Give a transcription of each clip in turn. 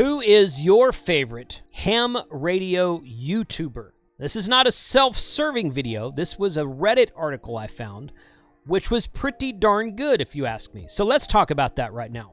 Who is your favorite ham radio YouTuber? This is not a self-serving video. This was a Reddit article I found, which was pretty darn good, if you ask me. So let's talk about that right now.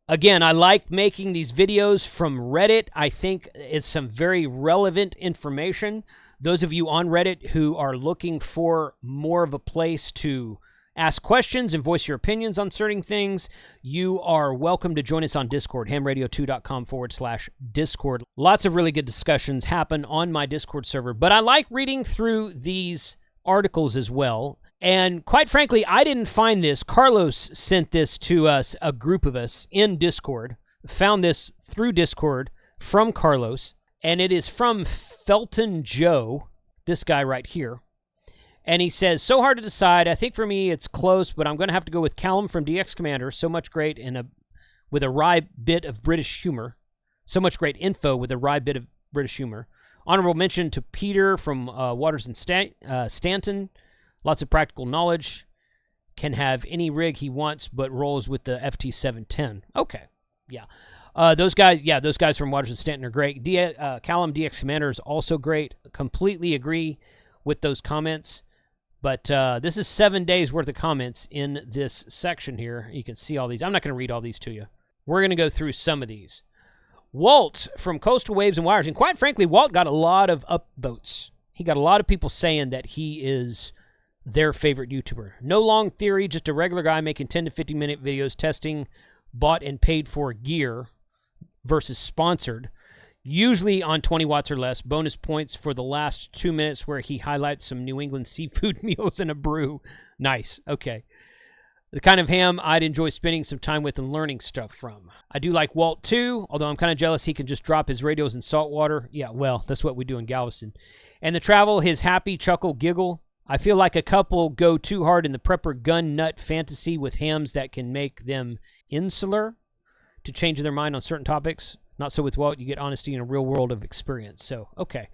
Again, I like making these videos from Reddit. I think it's some very relevant information. Those of you on Reddit who are looking for more of a place to ask questions and voice your opinions on certain things, you are welcome to join us on Discord, hamradio2.com/Discord. Lots of really good discussions happen on my Discord server, but I like reading through these articles as well. And quite frankly, I didn't find this. Carlos sent this to us, a group of us in Discord. Found this through Discord from Carlos, and it is from Felton Joe, this guy right here. And he says, so hard to decide. I think for me it's close, but I'm going to have to go with Callum from DX Commander. So much great and with a wry bit of British humor. So much great info with a wry bit of British humor. Honorable mention to Peter from Waters and Stanton. Lots of practical knowledge. Can have any rig he wants, but rolls with the FT710. Okay, yeah. Those guys from Waters and Stanton are great. Callum DX Commander is also great. Completely agree with those comments. But this is 7 days worth of comments in this section here. You can see all these. I'm not going to read all these to you. We're going to go through some of these. Walt from Coastal Waves and Wires. And quite frankly, Walt got a lot of upvotes. He got a lot of people saying that he is their favorite YouTuber. No long theory, just a regular guy making 10 to 50-minute videos testing bought and paid for gear versus sponsored. Usually on 20 watts or less. Bonus points for the last 2 minutes where he highlights some New England seafood meals and a brew. Nice. Okay. The kind of ham I'd enjoy spending some time with and learning stuff from. I do like Walt too, although I'm kind of jealous he can just drop his radios in salt water. Yeah, well, that's what we do in Galveston. And the travel, his happy chuckle giggle. I feel like a couple go too hard in the prepper gun nut fantasy with hams that can make them insular to change their mind on certain topics. Not so with Walt. You get honesty in a real world of experience. So, okay.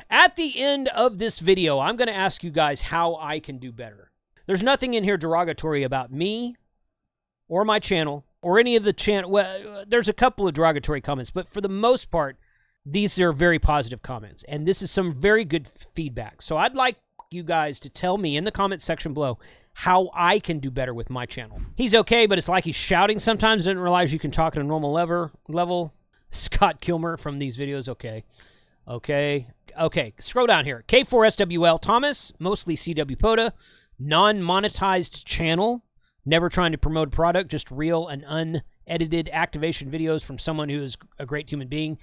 At the end of this video, I'm going to ask you guys how I can do better. There's nothing in here derogatory about me or my channel or any of the channel. Well, there's a couple of derogatory comments, but for the most part, these are very positive comments. And this is some very good feedback. So I'd like you guys to tell me in the comment section below how I can do better with my channel. He's okay, but it's like he's shouting sometimes. Didn't realize you can talk at a normal level. Scott Kilmer from these videos. Okay. Scroll down here. K4SWL Thomas, mostly CW POTA, non-monetized channel, never trying to promote a product, just real and unedited activation videos from someone who is a great human being.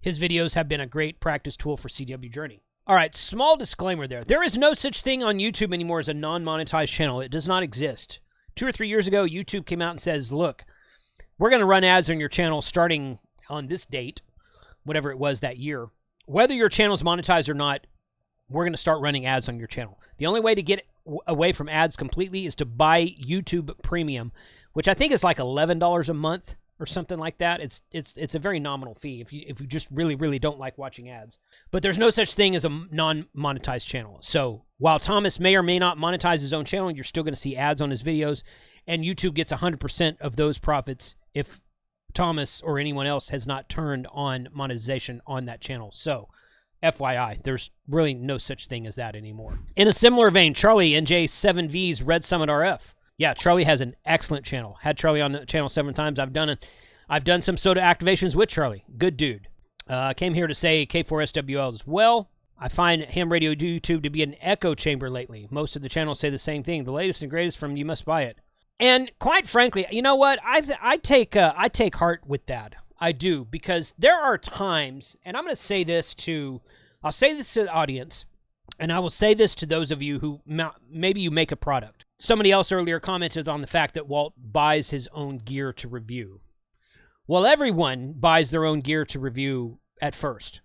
His videos have been a great practice tool for CW Journey. All right, small disclaimer there. There is no such thing on YouTube anymore as a non-monetized channel. It does not exist. 2 or 3 years ago, YouTube came out and says, look, we're going to run ads on your channel starting on this date, whatever it was that year. Whether your channel's monetized or not, we're going to start running ads on your channel. The only way to get away from ads completely is to buy YouTube Premium, which I think is like $11 a month or something like that. It's a very nominal fee if you just really don't like watching ads. But there's no such thing as a non-monetized channel. So while Thomas may or may not monetize his own channel, you're still going to see ads on his videos, and YouTube gets 100% of those profits if Thomas or anyone else has not turned on monetization on that channel. So, FYI, there's really no such thing as that anymore. In a similar vein, Charlie NJ7V's Red Summit RF. Yeah, Charlie has an excellent channel. Had Charlie on the channel 7 times. I've done some SOTA activations with Charlie. Good dude. Came here to say K4SWL as well. I find ham radio YouTube to be an echo chamber lately. Most of the channels say the same thing. The latest and greatest from You Must Buy It. And quite frankly, you know what? I take heart with that. I do, because there are times, and I'm going to say this I'll say this to the audience, and I will say this to those of you who maybe you make a product. Somebody else earlier commented on the fact that Walt buys his own gear to review. Well, everyone buys their own gear to review at first.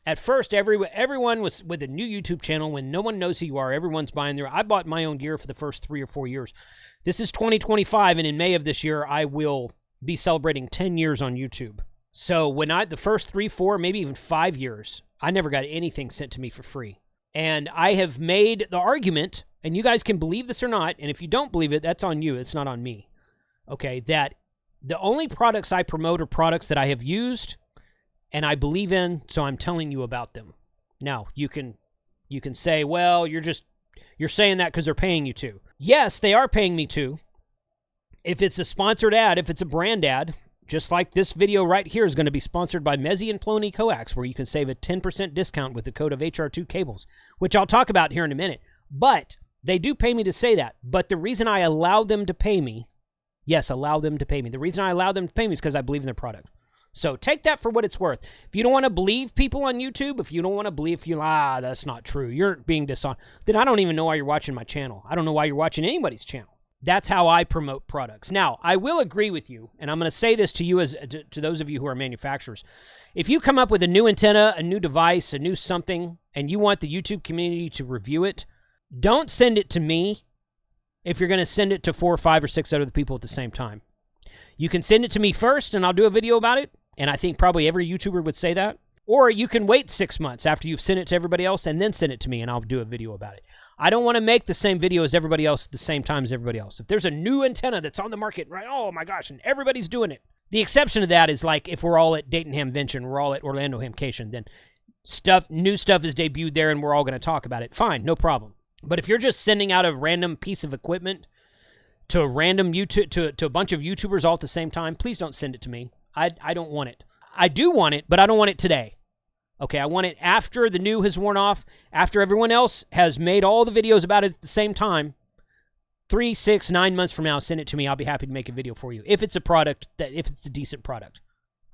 At first, everyone was with a new YouTube channel. When no one knows who you are, everyone's buying I bought my own gear for the first 3 or 4 years. This is 2025, and in May of this year, I will be celebrating 10 years on YouTube. So when the first 3, 4, maybe even 5 years, I never got anything sent to me for free. And I have made the argument, and you guys can believe this or not, and if you don't believe it, that's on you. It's not on me. Okay, that The only products I promote are products that I have used and I believe in, so I'm telling you about them. Now, you can say, well, you're saying that because they're paying you to. Yes, they are paying me to. If it's a sponsored ad, if it's a brand ad, just like this video right here is going to be sponsored by Mezzi and Ploney Coax, where you can save a 10% discount with the code of HR2 Cables, which I'll talk about here in a minute. But they do pay me to say that. But the reason I allow them to pay me, yes, allow them to pay me. The reason I allow them to pay me is because I believe in their product. So take that for what it's worth. If you don't want to believe people on YouTube, if you don't want to believe, that's not true, you're being dishonest, then I don't even know why you're watching my channel. I don't know why you're watching anybody's channel. That's how I promote products. Now, I will agree with you, and I'm going to say this to you to those of you who are manufacturers. If you come up with a new antenna, a new device, a new something, and you want the YouTube community to review it, don't send it to me if you're going to send it to 4 or 5 or 6 other people at the same time. You can send it to me first, and I'll do a video about it, and I think probably every YouTuber would say that. Or you can wait 6 months after you've sent it to everybody else and then send it to me, and I'll do a video about it. I don't want to make the same video as everybody else at the same time as everybody else. If there's a new antenna that's on the market, right? Oh my gosh, and everybody's doing it. The exception to that is like if we're all at Dayton Hamvention, we're all at Orlando Hamcation, then new stuff is debuted there and we're all going to talk about it. Fine, no problem. But if you're just sending out a random piece of equipment to a random to a bunch of YouTubers all at the same time, please don't send it to me. I don't want it. I do want it, but I don't want it today. Okay, I want it after the new has worn off, after everyone else has made all the videos about it at the same time. 3, 6, 9 months from now, send it to me. I'll be happy to make a video for you if it's a product if it's a decent product.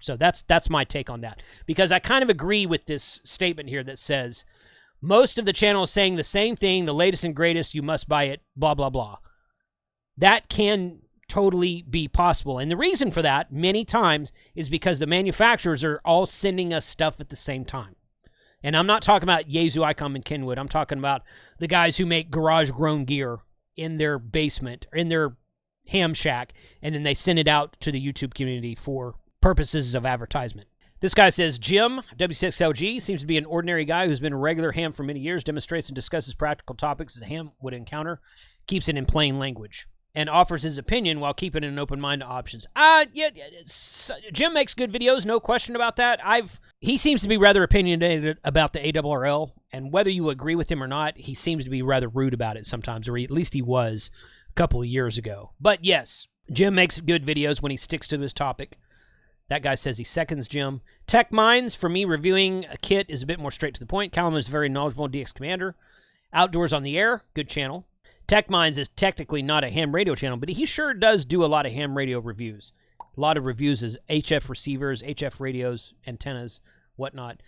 So that's my take on that, because I kind of agree with this statement here that says most of the channel is saying the same thing, the latest and greatest, you must buy it, blah blah blah. That can totally be possible. And the reason for that, many times, is because the manufacturers are all sending us stuff at the same time. And I'm not talking about Yaesu, Icom, and Kenwood. I'm talking about the guys who make garage-grown gear in their basement, or in their ham shack, and then they send it out to the YouTube community for purposes of advertisement. This guy says, Jim, W6LG, seems to be an ordinary guy who's been a regular ham for many years, demonstrates and discusses practical topics as a ham would encounter, keeps it in plain language, and offers his opinion while keeping an open mind to options. Jim makes good videos, no question about that. He seems to be rather opinionated about the ARRL, and whether you agree with him or not, he seems to be rather rude about it sometimes, or at least he was a couple of years ago. But yes, Jim makes good videos when he sticks to his topic. That guy says he seconds Jim. Tech Minds, for me, reviewing a kit is a bit more straight to the point. Callum is very knowledgeable, DX Commander. Outdoors on the Air, good channel. Tech Minds is technically not a ham radio channel, but he sure does do a lot of ham radio reviews. A lot of reviews as HF receivers, HF radios, antennas, whatnot.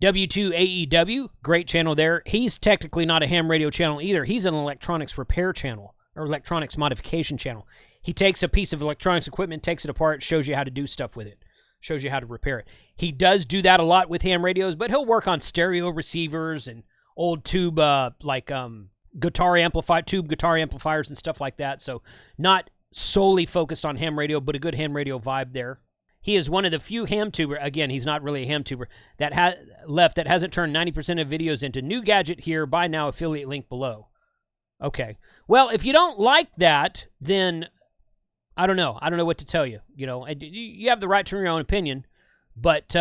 W2AEW, great channel there. He's technically not a ham radio channel either. He's an electronics repair channel, or electronics modification channel. He takes a piece of electronics equipment, takes it apart, shows you how to do stuff with it, shows you how to repair it. He does do that a lot with ham radios, but he'll work on stereo receivers and old tube, tube guitar amplifiers and stuff like that. So not solely focused on ham radio, but a good ham radio vibe there. He is one of the few ham tuber, again, he's not really a ham tuber, that hasn't turned 90% of videos into new gadget here, buy now, affiliate link below. Okay. Well, if you don't like that, then I don't know. I don't know what to tell you. You know, you have the right to your own opinion, but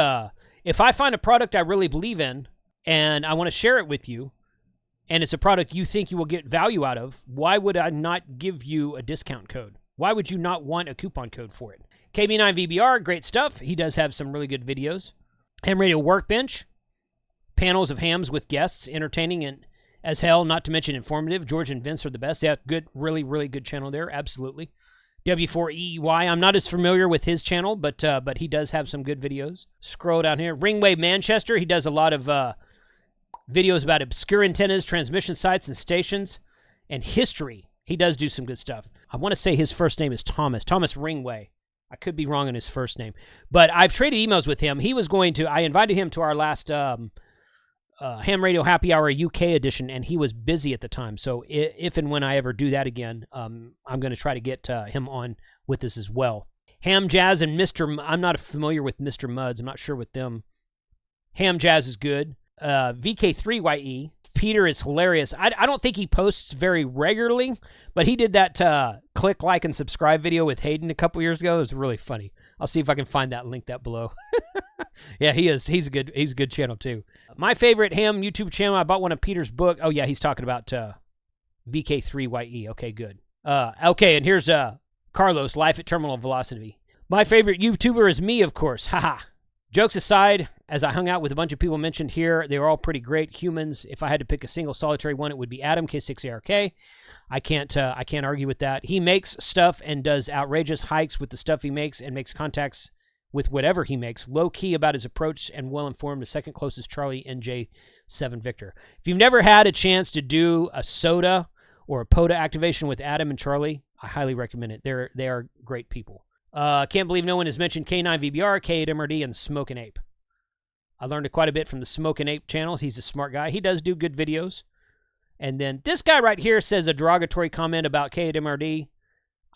if I find a product I really believe in and I want to share it with you, and it's a product you think you will get value out of, why would I not give you a discount code? Why would you not want a coupon code for it? KB9VBR, great stuff. He does have some really good videos. Ham Radio Workbench, panels of hams with guests, entertaining and as hell, not to mention informative. George and Vince are the best. Yeah, good, really, really good channel there, absolutely. W4EY, I'm not as familiar with his channel, but he does have some good videos. Scroll down here. Ringwave Manchester, he does a lot of videos about obscure antennas, transmission sites and stations, and history. He does do some good stuff. I want to say his first name is Thomas Ringway. I could be wrong on his first name. But I've traded emails with him. He was going to, I invited him to our last Ham Radio Happy Hour UK edition, and he was busy at the time. So if and when I ever do that again, I'm going to try to get him on with us as well. Ham Jazz and I'm not familiar with Mr. Muds. I'm not sure with them. Ham Jazz is good. VK3YE. Peter is hilarious. I don't think he posts very regularly, but he did that click, like, and subscribe video with Hayden a couple years ago. It was really funny. I'll see if I can find that, link that below. Yeah, he is. He's a good channel too. My favorite ham YouTube channel. I bought one of Peter's book. Oh yeah, he's talking about VK3YE. Okay, good. Okay, and here's Carlos, Life at Terminal Velocity. My favorite YouTuber is me, of course. Haha. Jokes aside, as I hung out with a bunch of people mentioned here, they were all pretty great humans. If I had to pick a single solitary one, it would be Adam K6ARK. I can't argue with that. He makes stuff and does outrageous hikes with the stuff he makes and makes contacts with whatever he makes. Low key about his approach and well informed. The second closest Charlie NJ7 Victor. If you've never had a chance to do a SOTA or a POTA activation with Adam and Charlie, I highly recommend it. They are great people. Can't believe no one has mentioned K9VBR, K8MRD, and Smokin' Ape. I learned quite a bit from the Smokin' Ape channels. He's a smart guy. He does do good videos. And then this guy right here says a derogatory comment about K8MRD.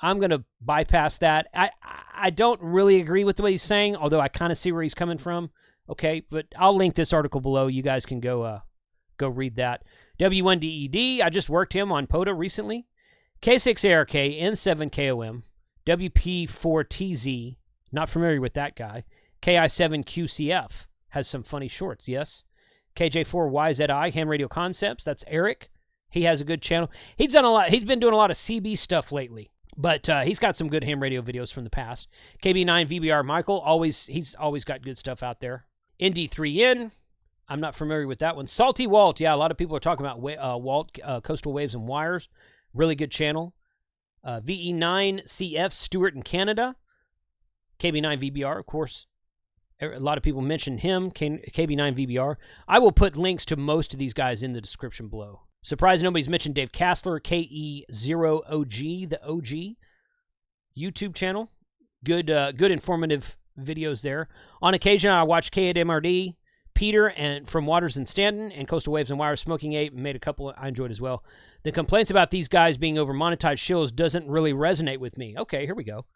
I'm going to bypass that. I don't really agree with the way he's saying, although I kind of see where he's coming from. Okay, but I'll link this article below. You guys can go read that. W1DED, I just worked him on POTA recently. K6ARK, N7KOM, WP4TZ, not familiar with that guy. KI7QCF, has some funny shorts, yes. KJ4YZI, Ham Radio Concepts, that's Eric. He has a good channel. He's done a lot. He's been doing a lot of CB stuff lately, but he's got some good ham radio videos from the past. KB9VBR Michael, he's always got good stuff out there. ND3N, I'm not familiar with that one. Salty Walt, yeah, a lot of people are talking about Walt, Coastal Waves and Wires. Really good channel. VE9CF, Stewart in Canada. KB9VBR, of course. A lot of people mention him, KB9VBR. I will put links to most of these guys in the description below. Surprised nobody's mentioned Dave Kassler, KE0OG, the OG YouTube channel. Good informative videos there. On occasion, I watch K8MRD, Peter, and from Waters and Stanton, and Coastal Waves and Wires, Smoking Ape, made a couple I enjoyed as well. The complaints about these guys being over monetized shills doesn't really resonate with me. Okay, here we go.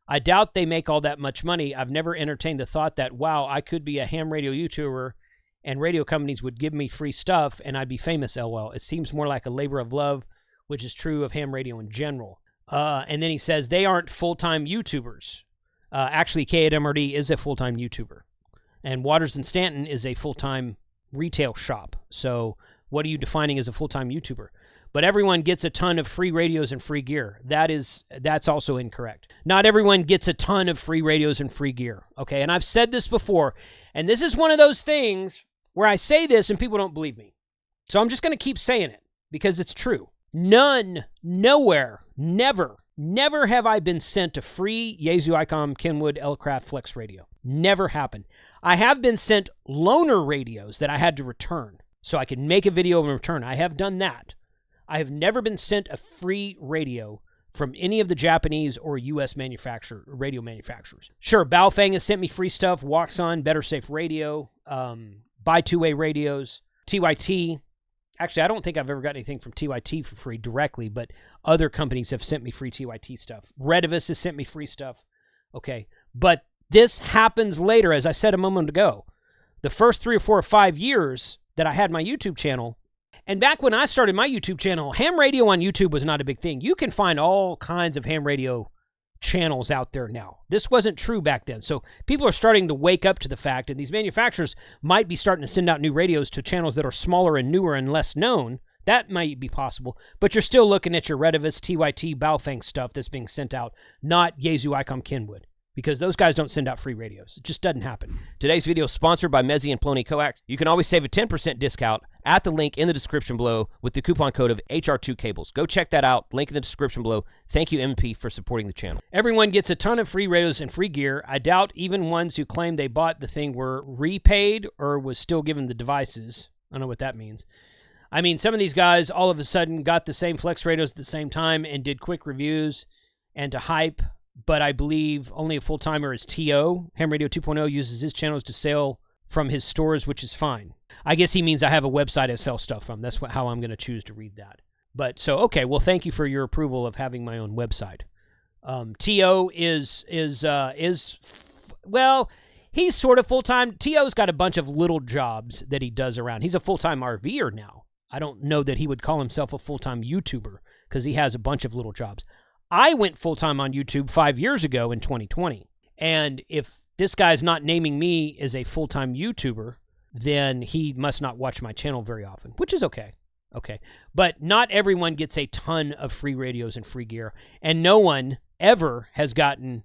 I doubt they make all that much money. I've never entertained the thought that, wow, I could be a ham radio YouTuber and radio companies would give me free stuff and I'd be famous, LOL. It seems more like a labor of love, which is true of ham radio in general. And then he says they aren't full-time YouTubers. Actually, K8MRD is a full-time YouTuber. And Waters and Stanton is a full-time retail shop. So what are you defining as a full-time YouTuber? But everyone gets a ton of free radios and free gear. That's also incorrect. Not everyone gets a ton of free radios and free gear. Okay, and I've said this before, and this is one of those things where I say this and people don't believe me. So I'm just going to keep saying it because it's true. None, nowhere, never have I been sent a free Yaesu ICOM Kenwood L-Craft Flex radio. Never happened. I have been sent loaner radios that I had to return so I could make a video and return. I have done that. I have never been sent a free radio from any of the Japanese or U.S. radio manufacturers. Sure, Baofeng has sent me free stuff. Waxon, Better Safe Radio, Buy Two-Way Radios, TYT. Actually, I don't think I've ever got anything from TYT for free directly, but other companies have sent me free TYT stuff. Redivus has sent me free stuff. Okay, but this happens later, as I said a moment ago. The first 3 or 4 or 5 years that I had my YouTube channel, and back when I started my YouTube channel, ham radio on YouTube was not a big thing. You can find all kinds of ham radio channels out there now. This wasn't true back then. So people are starting to wake up to the fact, and these manufacturers might be starting to send out new radios to channels that are smaller and newer and less known. That might be possible. But you're still looking at your Redivus, TYT, Baofeng stuff that's being sent out, not Yaesu ICOM Kenwood. Because those guys don't send out free radios. It just doesn't happen. Today's video is sponsored by Mezzi and Plony Coax. You can always save a 10% discount at the link in the description below with the coupon code of HR2 Cables. Go check that out. Link in the description below. Thank you, MP, for supporting the channel. Everyone gets a ton of free radios and free gear. I doubt even ones who claim they bought the thing were repaid or was still given the devices. I don't know what that means. I mean, some of these guys all of a sudden got the same Flex radios at the same time and did quick reviews and to hype. But I believe only a full-timer is T.O. Ham Radio 2.0 uses his channels to sell from his stores, which is fine. I guess he means I have a website I sell stuff from. That's how I'm going to choose to read that. But so, okay, well, thank you for your approval of having my own website. T.O. well, he's sort of full-time. T.O.'s got a bunch of little jobs that he does around. He's a full-time RVer now. I don't know that he would call himself a full-time YouTuber because he has a bunch of little jobs. I went full-time on YouTube 5 years ago in 2020. And if this guy's not naming me as a full-time YouTuber, then he must not watch my channel very often, which is okay. Okay. But not everyone gets a ton of free radios and free gear, and no one ever has gotten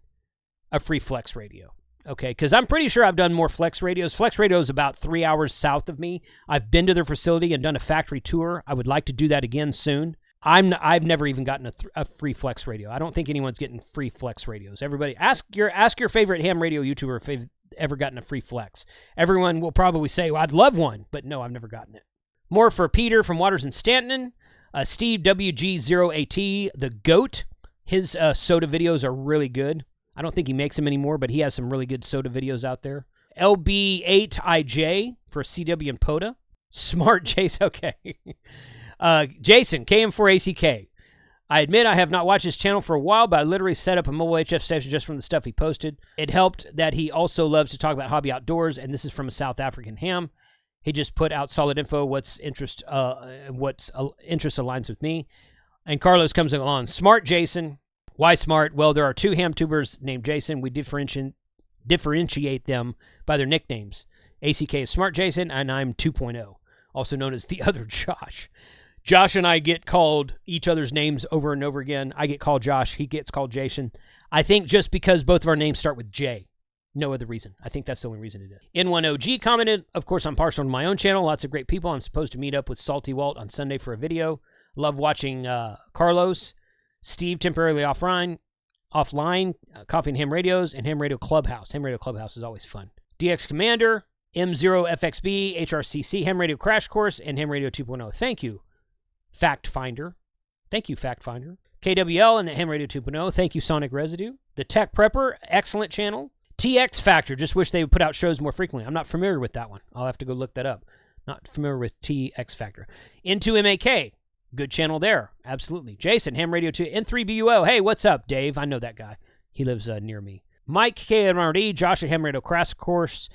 a free Flex radio. Okay, because I'm pretty sure I've done more Flex radios. Flex radio is about 3 hours south of me. I've been to their facility and done a factory tour. I would like to do that again soon. I've never even gotten a free Flex radio. I don't think anyone's getting free Flex radios. Everybody, ask your favorite ham radio YouTuber if they've ever gotten a free Flex. Everyone will probably say, well, I'd love one, but no, I've never gotten it. More for Peter from Waters and Stanton. Steve WG0AT, the GOAT. His SOTA videos are really good. I don't think he makes them anymore, but he has some really good SOTA videos out there. LB8IJ for CW and POTA. Smart Jason, okay. Jason, KM4ACK. I admit I have not watched his channel for a while, but I literally set up a mobile HF station just from the stuff he posted. It helped that he also loves to talk about hobby outdoors, and this is from a South African ham. He just put out solid info, what's interest aligns with me. And Carlos comes along. Smart Jason. Why smart? Well, there are 2 ham tubers named Jason. We differentiate them by their nicknames. ACK is Smart Jason, and I'm 2.0, also known as the other Josh. Josh and I get called each other's names over and over again. I get called Josh. He gets called Jason. I think just because both of our names start with J. No other reason. I think that's the only reason it is. N1OG commented, of course, I'm partial to my own channel. Lots of great people. I'm supposed to meet up with Salty Walt on Sunday for a video. Love watching Carlos. Steve, temporarily offline, Coffee and Ham Radios, and Ham Radio Clubhouse. Ham Radio Clubhouse is always fun. DX Commander, M0FXB, HRCC, Ham Radio Crash Course, and Ham Radio 2.0. Thank you, Fact Finder. Thank you, Fact Finder. KWL and Ham Radio 2.0. Thank you, Sonic Residue. The Tech Prepper, excellent channel. TX Factor, just wish they would put out shows more frequently. I'm not familiar with that one. I'll have to go look that up. Not familiar with TX Factor. Into MAK. Good channel there. Absolutely. Jason, Ham Radio 2, N3BUO. Hey, what's up, Dave? I know that guy. He lives near me. Mike, KMRD, Josh at Ham Radio Crash Course.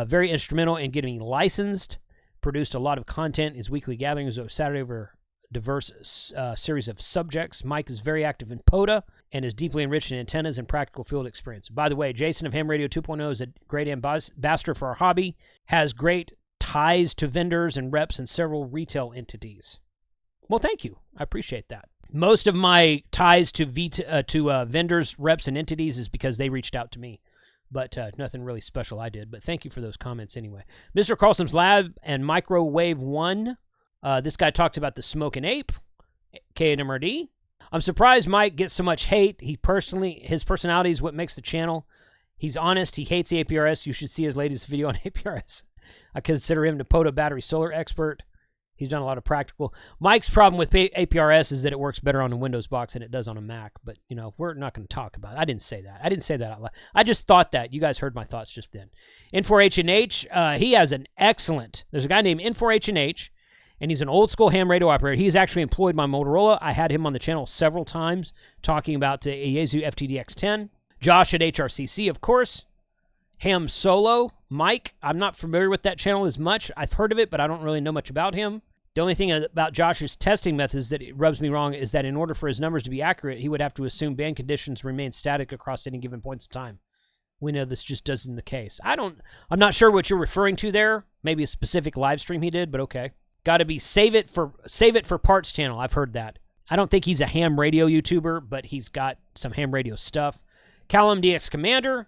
Very instrumental in getting licensed. Produced a lot of content. His weekly gatherings over Saturday over diverse series of subjects. Mike is very active in POTA and is deeply enriched in antennas and practical field experience. By the way, Jason of Ham Radio 2.0 is a great ambassador for our hobby. Has great ties to vendors and reps in several retail entities. Well, thank you. I appreciate that. Most of my ties to vendors, reps, and entities is because they reached out to me. But nothing really special I did. But thank you for those comments anyway. Mr. Carlson's Lab and Microwave 1. This guy talks about the Smoking Ape. KNMRD. I'm surprised Mike gets so much hate. His personality is what makes the channel. He's honest. He hates the APRS. You should see his latest video on APRS. I consider him the POTA battery solar expert. He's done a lot of practical. Mike's problem with APRS is that it works better on a Windows box than it does on a Mac. But, you know, we're not going to talk about it. I didn't say that. I didn't say that out loud. I just thought that. You guys heard my thoughts just then. N4H&H, he has an excellent... There's a guy named N4H&H, and he's an old-school ham radio operator. He's actually employed by Motorola. I had him on the channel several times talking about the Yaesu FTDX10. Josh at HRCC, of course. Ham Solo. Mike, I'm not familiar with that channel as much. I've heard of it, but I don't really know much about him. The only thing about Josh's testing methods that it rubs me wrong is that in order for his numbers to be accurate, he would have to assume band conditions remain static across any given points of time. We know this just isn't the case. I'm not sure what you're referring to there. Maybe a specific live stream he did, but okay. Got to be save it for parts channel. I've heard that. I don't think he's a ham radio YouTuber, but he's got some ham radio stuff. Callum DX Commander.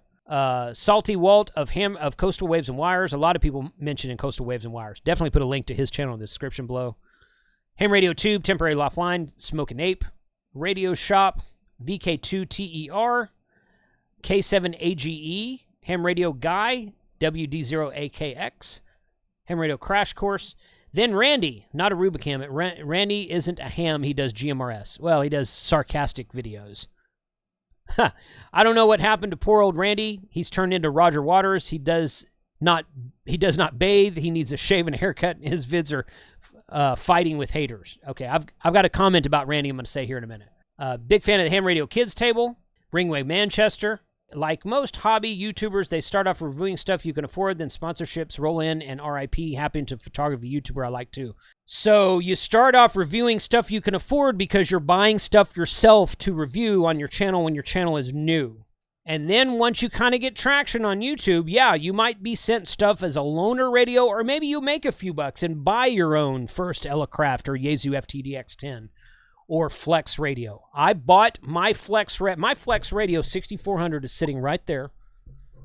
Salty Walt of Coastal Waves and Wires. A lot of people mention in Coastal Waves and Wires. Definitely put a link to his channel in the description below. Ham Radio Tube, Temporary Offline, Smoking Ape, Radio Shop, VK2TER, K7AGE, Ham Radio Guy, WD0AKX, Ham Radio Crash Course. Then Randy, Notarubicon. Randy isn't a ham, he does GMRS. Well, he does sarcastic videos. I don't know what happened to poor old Randy. He's turned into Roger Waters. He does not bathe. He needs a shave and a haircut. His vids are fighting with haters. Okay, I've got a comment about Randy I'm going to say here in a minute. Big fan of the Ham Radio Kids Table. Ringway Manchester. Like most hobby YouTubers, they start off reviewing stuff you can afford, then sponsorships roll in, and RIP happened to photography YouTuber I like too. So you start off reviewing stuff you can afford because you're buying stuff yourself to review on your channel when your channel is new. And then once you kind of get traction on YouTube, yeah, you might be sent stuff as a loaner radio, or maybe you make a few bucks and buy your own first Elecraft or Yaesu FTDX10 or Flex radio. I bought my Flex radio 6400 is sitting right there.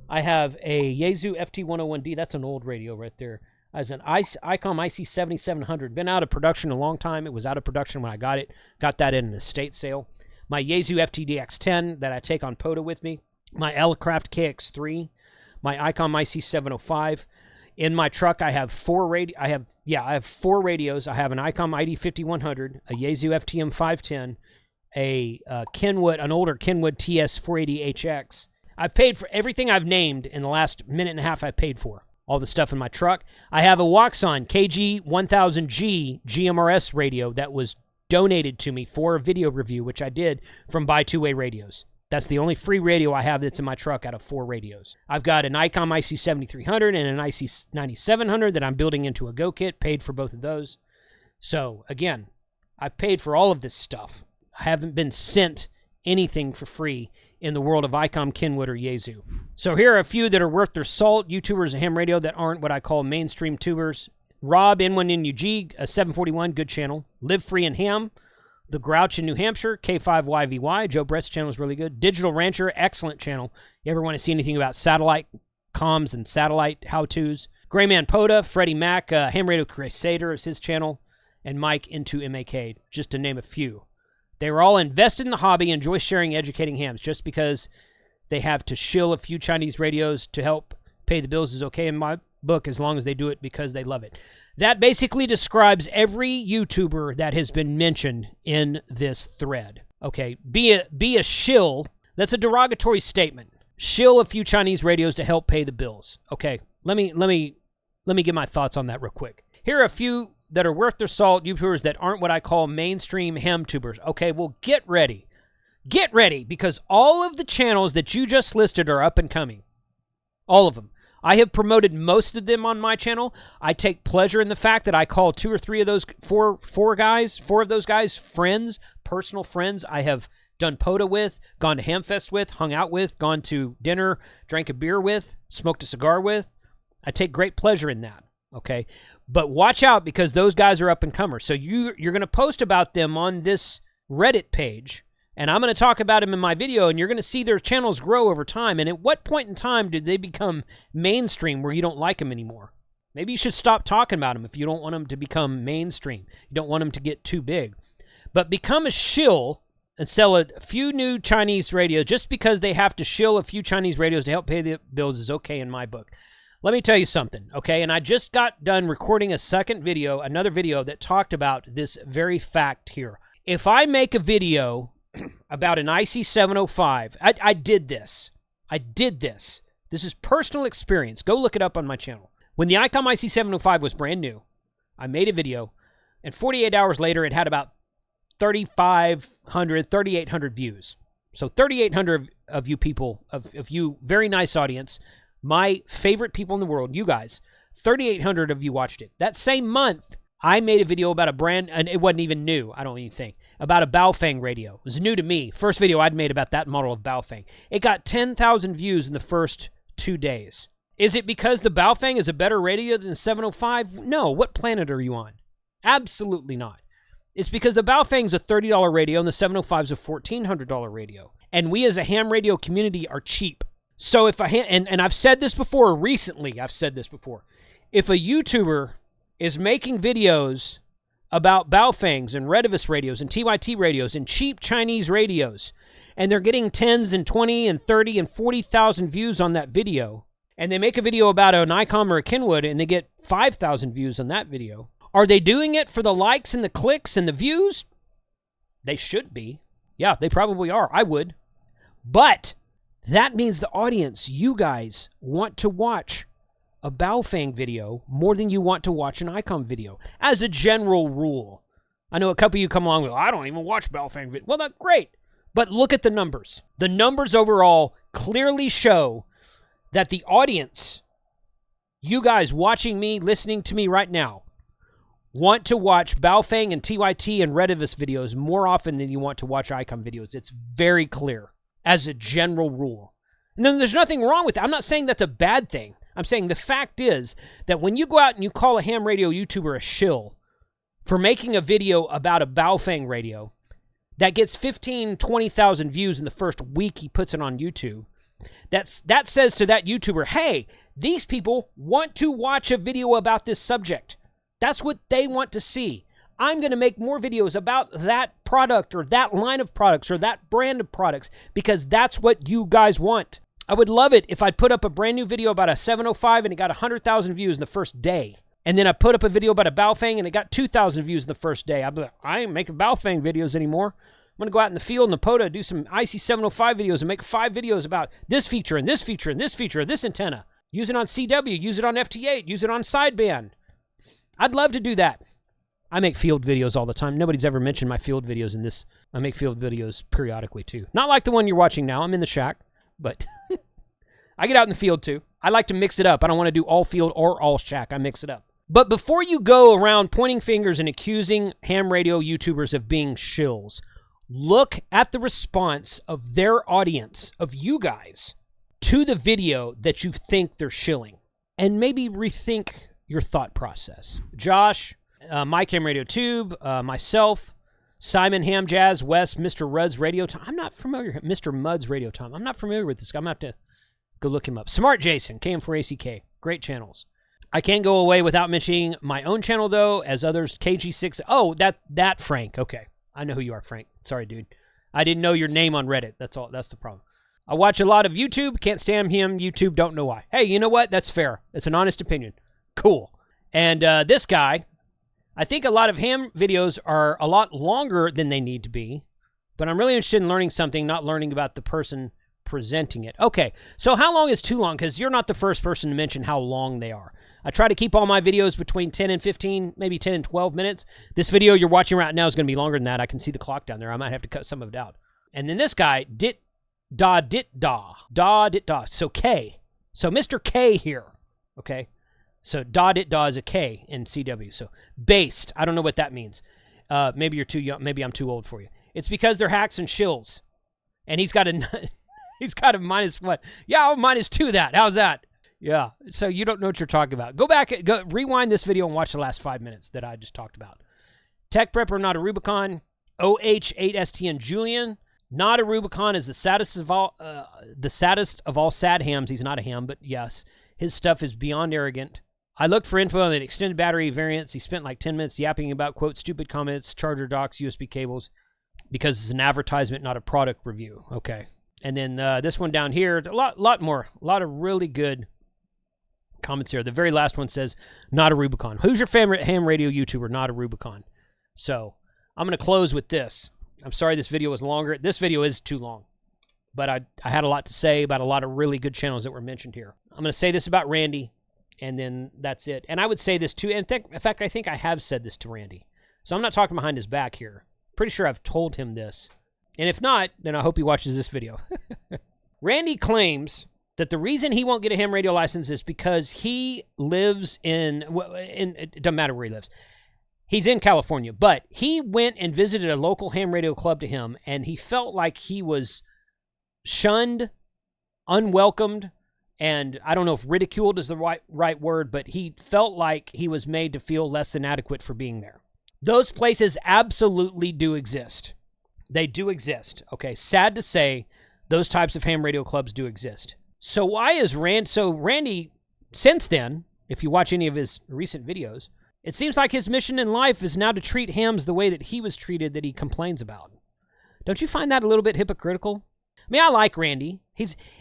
I have a Yaesu FT101D. That's an old radio right there. As an ICOM IC7700. Been out of production a long time. It was out of production when I got it. Got that in an estate sale. My Yaesu FTDX10 that I take on POTA with me. My Elecraft KX3, my ICOM IC705. In my truck, I have four radios. I have four radios. I have an ICOM ID5100, a Yaesu FTM510, an older Kenwood TS480HX. I've paid for everything I've named in the last minute and a half. I paid for all the stuff in my truck. I have a Waxon KG1000G GMRS radio that was donated to me for a video review, which I did from Buy Two-Way Radios. That's the only free radio I have that's in my truck out of four radios. I've got an ICOM IC7300 and an IC9700 that I'm building into a Go kit, paid for both of those. So, again, I've paid for all of this stuff. I haven't been sent anything for free in the world of ICOM, Kenwood, or Yaesu. So here are a few that are worth their salt, YouTubers of ham radio that aren't what I call mainstream tubers. Rob, N1NUG, a 741, good channel. Live Free in Ham. The Grouch in New Hampshire, K5YVY. Joe Brett's channel is really good. Digital Rancher, excellent channel. You ever want to see anything about satellite comms and satellite how-tos? Grayman POTA, Freddie Mac, Ham Radio Crusader is his channel, and Mike into MAK, just to name a few. They were all invested in the hobby, enjoy sharing, educating hams. Just because they have to shill a few Chinese radios to help pay the bills is okay in my book, as long as they do it because they love it. That basically describes every YouTuber that has been mentioned in this thread. Okay, be a shill. That's a derogatory statement. Shill a few Chinese radios to help pay the bills. Okay, let me get my thoughts on that real quick. Here are a few that are worth their salt, YouTubers that aren't what I call mainstream ham tubers. Okay, well, get ready. Get ready, because all of the channels that you just listed are up and coming. All of them. I have promoted most of them on my channel. I take pleasure in the fact that I call two or three of those four of those guys friends, personal friends. I have done POTA with, gone to Hamfest with, hung out with, gone to dinner, drank a beer with, smoked a cigar with. I take great pleasure in that, okay? But watch out, because those guys are up and comers. So you're going to post about them on this Reddit page, and I'm going to talk about them in my video, and you're going to see their channels grow over time. And at what point in time did they become mainstream where you don't like them anymore? Maybe you should stop talking about them if you don't want them to become mainstream. You don't want them to get too big. But become a shill and sell a few new Chinese radios just because they have to shill a few Chinese radios to help pay the bills is okay in my book. Let me tell you something, okay? And I just got done recording another video that talked about this very fact here. If I make a video about an IC705. I did this. This is personal experience. Go look it up on my channel. When the ICOM IC705 was brand new, I made a video, and 48 hours later, it had about 3,800 views. So 3,800 of you people, of you very nice audience, my favorite people in the world, you guys, 3,800 of you watched it. That same month, I made a video about and it wasn't even new, I don't even think, about a Baofeng radio. It was new to me. First video I'd made about that model of Baofeng. It got 10,000 views in the first 2 days. Is it because the Baofeng is a better radio than the 705? No. What planet are you on? Absolutely not. It's because the Baofeng's a $30 radio and the 705's a $1,400 radio. And we as a ham radio community are cheap. So if and I've said this before recently, if a YouTuber is making videos about Baofengs and Redivus radios and TYT radios and cheap Chinese radios, and they're getting 10s and 20 and 30 and 40,000 views on that video, and they make a video about an ICOM or a Kenwood and they get 5,000 views on that video, are they doing it for the likes and the clicks and the views? They should be. Yeah, they probably are. I would. But that means the audience, you guys, want to watch a Baofeng video more than you want to watch an ICOM video, as a general rule. I know a couple of you come along with, I don't even watch Baofeng videos. Well, that's great. But look at the numbers. The numbers overall clearly show that the audience, you guys watching me, listening to me right now, want to watch Baofeng and TYT and Redivus videos more often than you want to watch ICOM videos. It's very clear as a general rule. And then there's nothing wrong with it. I'm not saying that's a bad thing. I'm saying the fact is that when you go out and you call a ham radio YouTuber a shill for making a video about a Baofeng radio that gets 15, 20,000 views in the first week he puts it on YouTube, that says to that YouTuber, hey, these people want to watch a video about this subject. That's what they want to see. I'm going to make more videos about that product or that line of products or that brand of products because that's what you guys want. I would love it if I put up a brand new video about a 705 and it got 100,000 views in the first day. And then I put up a video about a Baofeng and it got 2,000 views in the first day. I'd be like, I ain't making Baofeng videos anymore. I'm going to go out in the field in the POTA, do some IC705 videos and make 5 videos about this feature and this feature and this feature of this antenna. Use it on CW, use it on FT8, use it on sideband. I'd love to do that. I make field videos all the time. Nobody's ever mentioned my field videos in this. I make field videos periodically too. Not like the one you're watching now. I'm in the shack, but I get out in the field too. I like to mix it up. I don't want to do all field or all shack. I mix it up. But before you go around pointing fingers and accusing ham radio YouTubers of being shills, look at the response of their audience, of you guys, to the video that you think they're shilling. And maybe rethink your thought process. Josh, Mike Ham Radio Tube, myself, Simon Ham Jazz, Wes, Mr. Rudd's Radio Time. I'm not familiar. Mr. Mudd's Radio Time. I'm not familiar with this guy. I'm going to have to go look him up. Smart Jason, KM4ACK. Great channels. I can't go away without mentioning my own channel, though, as others, KG6. Oh, that Frank. Okay. I know who you are, Frank. Sorry, dude. I didn't know your name on Reddit. That's all. That's the problem. I watch a lot of YouTube. Can't stand him. YouTube. Don't know why. Hey, you know what? That's fair. It's an honest opinion. Cool. And this guy, I think a lot of ham videos are a lot longer than they need to be, but I'm really interested in learning something, not learning about the person presenting it. Okay, so how long is too long? Because you're not the first person to mention how long they are. I try to keep all my videos between 10 and 15, maybe 10 and 12 minutes. This video you're watching right now is going to be longer than that. I can see the clock down there. I might have to cut some of it out. And then this guy, da. So K. So Mr. K here, okay? So da is a K in CW. So based, I don't know what that means. Maybe you're too young. Maybe I'm too old for you. It's because they're hacks and shills. And he's got a minus what? Yeah, I'll -2 that. How's that? Yeah. So you don't know what you're talking about. Go back, rewind this video and watch the last 5 minutes that I just talked about. Tech Prepper Notarubicon, OH8STN Julian. Notarubicon is the saddest of all sad hams. He's not a ham, but yes, his stuff is beyond arrogant. I looked for info on the extended battery variants. He spent like 10 minutes yapping about, quote, stupid comments, charger docks, USB cables, because it's an advertisement, not a product review. Okay. And then this one down here, a lot more. A lot of really good comments here. The very last one says, Notarubicon. Who's your favorite ham radio YouTuber? Notarubicon. So I'm going to close with this. I'm sorry this video was longer. This video is too long. But I had a lot to say about a lot of really good channels that were mentioned here. I'm going to say this about Randy, and then that's it. And I would say this too. In fact, I think I have said this to Randy. So I'm not talking behind his back here. Pretty sure I've told him this. And if not, then I hope he watches this video. Randy claims that the reason he won't get a ham radio license is because he lives it doesn't matter where he lives. He's in California, but he went and visited a local ham radio club to him, and he felt like he was shunned, unwelcomed, and I don't know if ridiculed is the right word, but he felt like he was made to feel less than adequate for being there. Those places absolutely do exist. They do exist. Okay, sad to say, those types of ham radio clubs do exist. So why is Randy, since then, if you watch any of his recent videos, it seems like his mission in life is now to treat hams the way that he was treated that he complains about. Don't you find that a little bit hypocritical? I mean, I like Randy.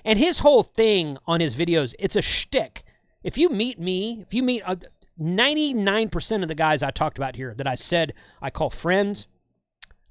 And his whole thing on his videos, it's a shtick. If you meet me, 99% of the guys I talked about here that I said I call friends,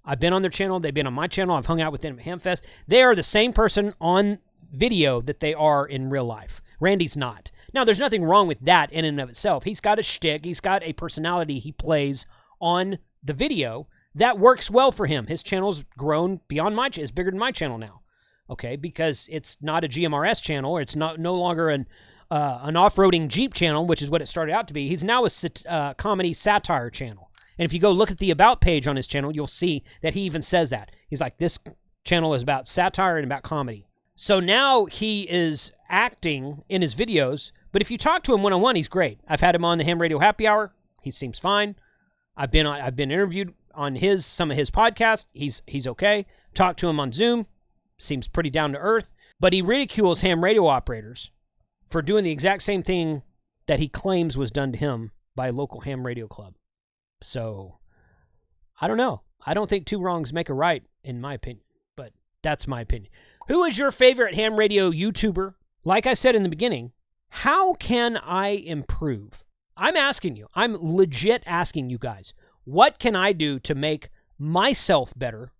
I've been on their channel, they've been on my channel, I've hung out with them at Hamfest, they are the same person on video that they are in real life. Randy's not. Now, there's nothing wrong with that in and of itself. He's got a shtick. He's got a personality he plays on the video that works well for him. His channel's grown beyond my channel. It's bigger than my channel now, okay, because it's not a GMRS channel. Or it's no longer an off-roading Jeep channel, which is what it started out to be. He's now a comedy satire channel. And if you go look at the About page on his channel, you'll see that he even says that. He's like, this channel is about satire and about comedy. So now he is acting in his videos, but if you talk to him one-on-one, he's great. I've had him on the Ham Radio Happy Hour. He seems fine. I've been interviewed on some of his podcasts. He's okay. Talked to him on Zoom. Seems pretty down to earth. But he ridicules ham radio operators for doing the exact same thing that he claims was done to him by a local ham radio club. So, I don't know. I don't think two wrongs make a right, in my opinion. But that's my opinion. Who is your favorite ham radio YouTuber? Like I said in the beginning, how can I improve? I'm asking you. I'm legit asking you guys. What can I do to make myself better,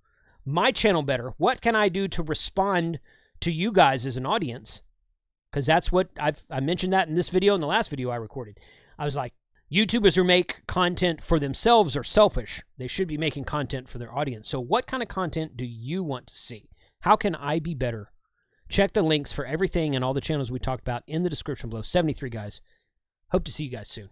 my channel better? What can I do to respond to you guys as an audience? Because that's what I mentioned that in this video and the last video I recorded. I was like, YouTubers who make content for themselves are selfish. They should be making content for their audience. So what kind of content do you want to see? How can I be better? Check the links for everything and all the channels we talked about in the description below. 73 guys. Hope to see you guys soon.